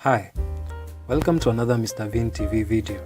Hi, welcome to another Mr. Vin TV video,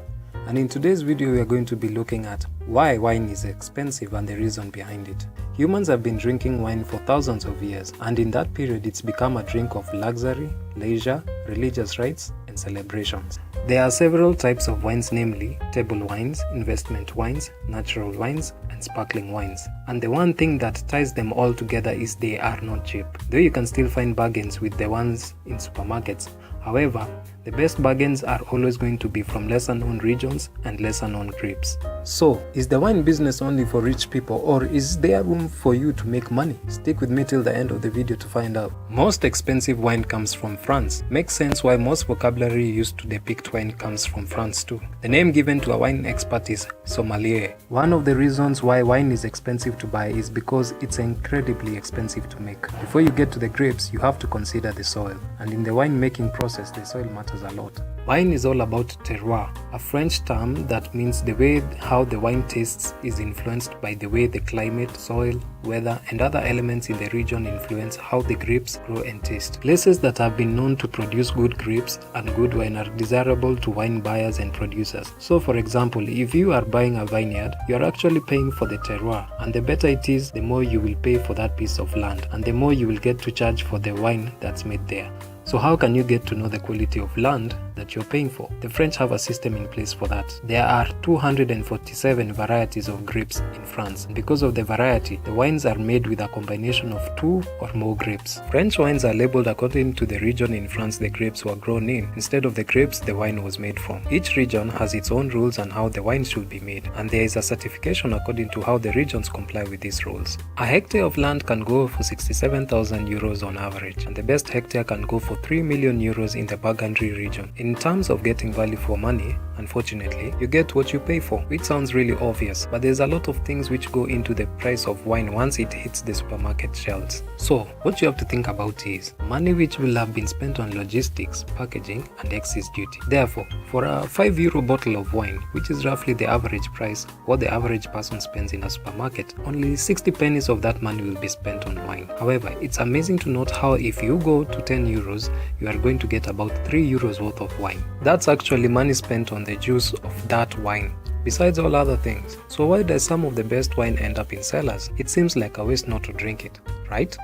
and in today's video we are going to be looking at why wine is expensive and the reason behind it. Humans have been drinking wine for thousands of years, and in that period it's become a drink of luxury, leisure, religious rites and celebrations. There are several types of wines, namely table wines, investment wines, natural wines and sparkling wines. And the one thing that ties them all together is they are not cheap. Though you can still find bargains with the ones in supermarkets, however, the best bargains are always going to be from lesser known regions and lesser known grapes. So, is the wine business only for rich people, or is there room for you to make money? Stick with me till the end of the video to find out. Most expensive wine comes from France. Makes sense why most vocabulary used to depict wine comes from France too. The name given to a wine expert is sommelier. One of the reasons why wine is expensive to buy is because it's incredibly expensive to make. Before you get to the grapes, you have to consider the soil, and in the wine making process, the soil matters a lot. Wine is all about terroir, a French term that means the way how the wine tastes is influenced by the way the climate, soil, weather and other elements in the region influence how the grapes grow and taste. Places that have been known to produce good grapes and good wine are desirable to wine buyers and producers. So for example, if you are buying a vineyard, you are actually paying for the terroir, and the better it is, the more you will pay for that piece of land, and the more you will get to charge for the wine that's made there. So how can you get to know the quality of land that you're paying for? The French have a system in place for that. There are 247 varieties of grapes in France. Because of the variety, the wines are made with a combination of 2 or more grapes. French wines are labeled according to the region in France the grapes were grown in, instead of the grapes the wine was made from. Each region has its own rules on how the wine should be made, and there is a certification according to how the regions comply with these rules. A hectare of land can go for 67,000 euros on average, and the best hectare can go for 3 million euros in the Burgundy region. In terms of getting value for money, unfortunately, you get what you pay for, which sounds really obvious, but there's a lot of things which go into the price of wine once it hits the supermarket shelves. So, what you have to think about is money which will have been spent on logistics, packaging and excise duty. Therefore, for a 5 euro bottle of wine, which is roughly the average price what the average person spends in a supermarket, only 60 pennies of that money will be spent on wine. However, it's amazing to note how if you go to 10 euros, you are going to get about 3 euros worth of wine. That's actually money spent on the juice of that wine, besides all other things. So why does some of the best wine end up in cellars? It seems like a waste not to drink it, right?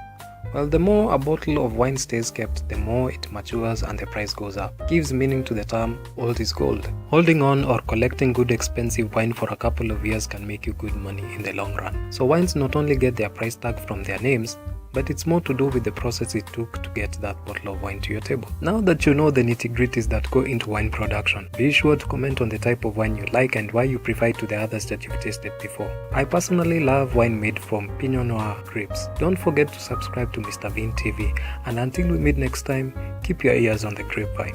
Well, the more a bottle of wine stays kept, the more it matures and the price goes up. Gives meaning to the term old is gold. Holding on or collecting good expensive wine for a couple of years can make you good money in the long run. So wines not only get their price tag from their names, but it's more to do with the process it took to get that bottle of wine to your table. Now that you know the nitty-gritties that go into wine production, be sure to comment on the type of wine you like and why you prefer it to the others that you've tasted before. I personally love wine made from Pinot Noir grapes. Don't forget to subscribe to Mr. Vin TV, and until we meet next time, keep your ears on the grapevine.